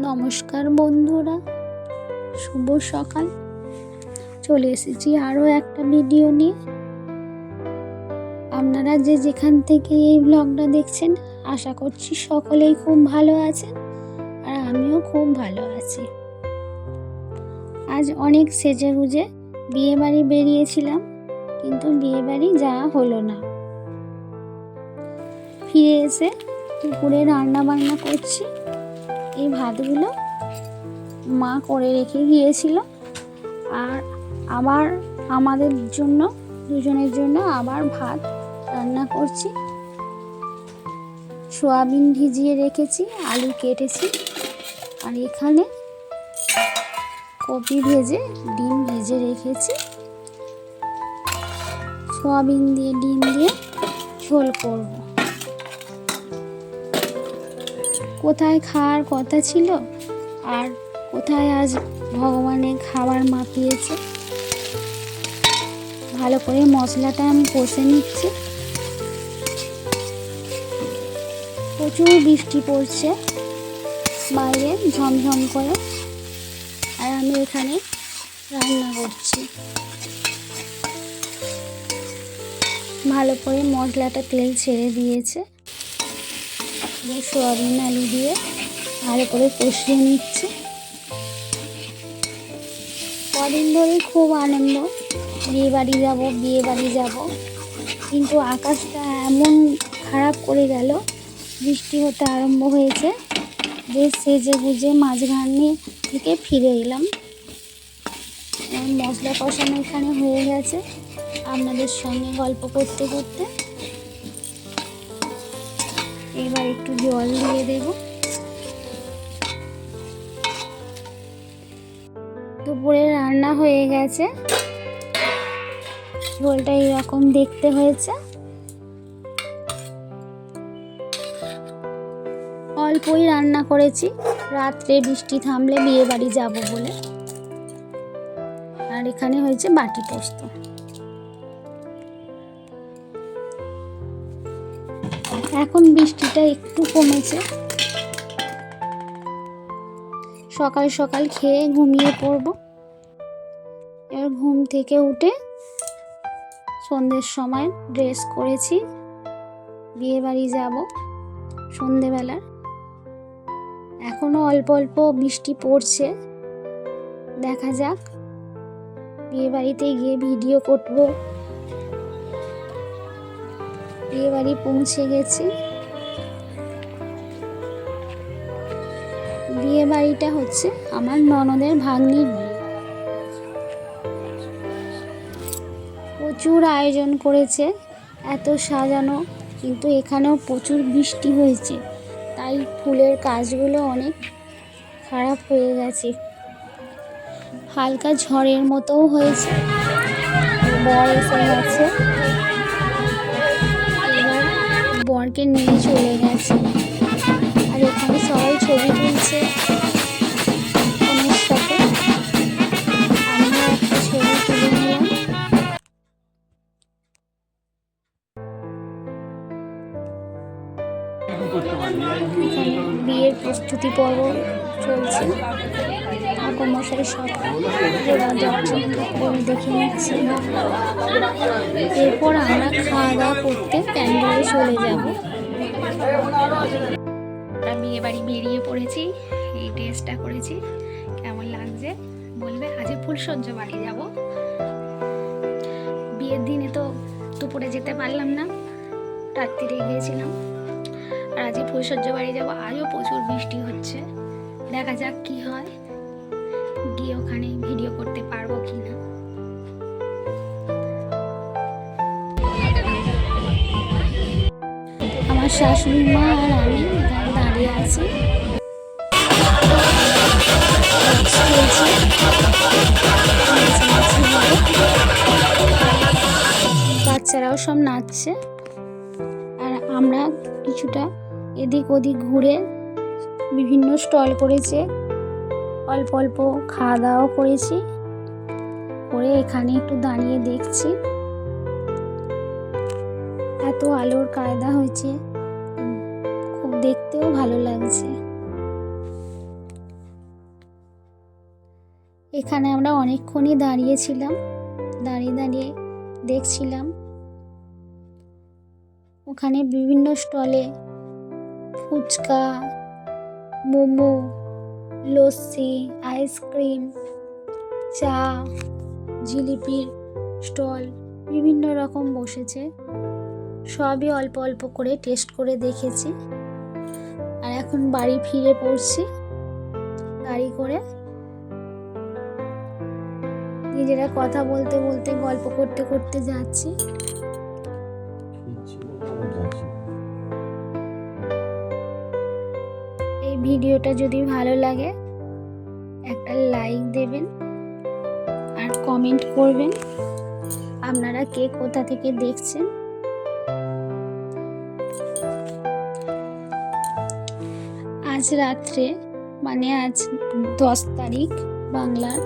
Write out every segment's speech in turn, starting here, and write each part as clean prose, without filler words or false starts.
নমস্কার বন্ধুরা, শুভ সকাল। চলে এসেছি আরও একটা ভিডিও নিয়ে। আপনারা যে যেখান থেকে এই ব্লগটা দেখছেন, আশা করছি সকলেই খুব ভালো আছেন, আর আমিও খুব ভালো আছি। আজ অনেক সেজে গুজে বিয়ে বাড়ি বেরিয়েছিলাম, কিন্তু বিয়ে বাড়ি যাওয়া হলো না। ফিরে এসে দুপুরে রান্না বান্না করছি। এই ভাতগুলো মা করে রেখে গিয়েছিল, আর আবার আমাদের জন্য দুজনের জন্য আবার ভাত রান্না করছি। সয়াবিন ভিজিয়ে রেখেছি, আলু কেটেছি, আর এখানে কপি ভেজে ডিম ভেজে রেখেছি। সয়াবিন দিয়ে ডিম দিয়ে ঝোল করব। কোথায় খাওয়ার কথা ছিল, আর কোথায় আজ ভগবানের খাবার মাখিয়েছে। ভালো করে মশলাটা আমি কষে নিচ্ছি। প্রচুর বৃষ্টি পড়ছে বাইরে ঝমঝম করে, আর আমি এখানে রান্না করছি। ভালো করে মশলাটা তেল ছেড়ে দিয়েছে। সয়াবিন আলু দিয়ে ভালো করে কষিয়ে নিচ্ছি। কদিন ধরেই খুব আনন্দ, বিয়ে বাড়ি যাব, কিন্তু আকাশটা এমন খারাপ করে গেল, বৃষ্টি হতে আরম্ভ হয়েছে যে সেজে গুজে মাঝখানে থেকে ফিরে এলাম। মশলা কষানো এখানে হয়ে গেছে। আপনাদের সঙ্গে গল্প করতে করতে এবার একটু জল দিয়ে দেব। দুপুরে রান্না হয়ে গেছে। ঝোলটা এইরকম দেখতে হয়েছে। অল্পই রান্না করেছি, রাত্রে বৃষ্টি থামলে বিয়ে বাড়ি যাব বলে। আর এখানে হয়েছে বাটি পোস্ত। এখন বৃষ্টিটা একটু কমেছে। সকাল সকাল খেয়ে ঘুমিয়ে পড়ব। এবার ঘুম থেকে উঠে সন্ধ্যের সময় ড্রেস করেছি, বিয়ে বাড়ি যাব সন্ধেবেলা। এখনো অল্প অল্প বৃষ্টি পড়ছে, দেখা যাক। বিয়ে বাড়িতে গিয়ে ভিডিও করব। বিয়ে বাড়ি পৌঁছে গেছি। বিয়ে বাড়িটা হচ্ছে আমার ননদের ভাগ্নির বিয়ে। প্রচুর আয়োজন করেছে, এত সাজানো, কিন্তু এখানেও প্রচুর বৃষ্টি হয়েছে, তাই ফুলের কাজগুলো অনেক খারাপ হয়ে গেছে। হালকা ঝড়ের মতোও হয়েছে। বর এসে গেছে, এবার বরকে নিয়ে চলে গেছে। আর এখানে সবাই ছবি তুলছে কনের সাথে। আমরা একটা ছবি তুলে নিলাম। এখানে বিয়ের প্রস্তুতি পর্ব চলছে। ঠাকুরমশাই সব দেখে নিচ্ছে। এরপর আমরা খাওয়া দাওয়া করতে প্যান্ডেলে চলে যাব। আমরা বিয়ে বাড়ি বেরিয়ে পড়েছি। এই ড্রেসটা করেছি, কেমন লাগছে বলবে। আজকে ফুলসজ্জা বাড়ি যাব। বিয়ের দিনে তো দুপুরে যেতে পারলাম না, রাত্রিরে গিয়েছিলাম। আর আজকে ফুলসজ্জা বাড়ি যাব। আজও প্রচুর বৃষ্টি হচ্ছে, দেখা যাক কি হয়, গিয়ে ওখানে ভিডিও করতে পারবো কিনা। আমার শাশুড়ি মা আর আমি এখানে দাঁড়িয়ে আছি। বাচ্চারাও সব নাচছে, আর আমরা কিছুটা এদিক ওদিক ঘুরে বিভিন্ন স্টল করেছে, অল্প অল্প খাওয়া দাওয়া করেছি, করে এখানে একটু দাঁড়িয়ে দেখছি। এত আলোর কায়দা হয়েছে, খুব দেখতেও ভালো লাগছে। এখানে আমরা অনেকক্ষণই দাঁড়িয়েছিলাম, দাঁড়িয়ে দাঁড়িয়ে দেখছিলাম। ওখানে বিভিন্ন স্টলে ফুচকা, মোমো, লস্যি, আইসক্রিম, চা, জিলিপির স্টল বিভিন্ন রকম বসেছে। সবই অল্প অল্প করে টেস্ট করে দেখেছি। আর এখন বাড়ি ফিরে পড়ছি গাড়ি করে। নিজেরা কথা বলতে বলতে গল্প করতে করতে যাচ্ছি। এই ভিডিওটা যদি ভালো লাগে একটা লাইক দেবেন আর কমেন্ট করবেন আপনারা কে কোথা থেকে দেখছেন। আজ রাত্রে মানে আজ 10 তারিখ বাংলার,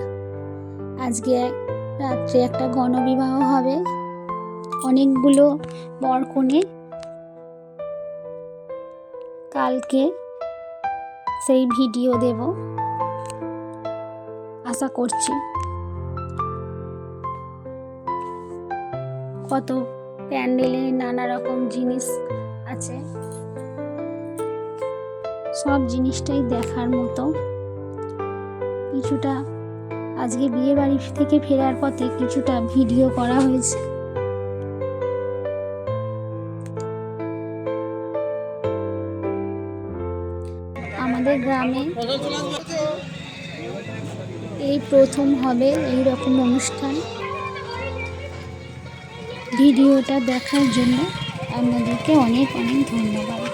আজকে রাত্রে একটা গণবিবাহ হবে। অনেকগুলো বরকনে কালকে সেই ভিডিও দেব আশা করছি। কত প্যান্ডেলে নানা রকম জিনিস আছে, সব জিনিসটাই দেখার মতো। কিছুটা আজকে বিয়ে বাড়ি থেকে ফেরার পথে কিছুটা ভিডিও করা হয়েছে। আমাদের গ্রামে এই প্রথম হবে এই রকম অনুষ্ঠান। ভিডিওটা দেখার জন্য আপনাদেরকে অনেক অনেক ধন্যবাদ।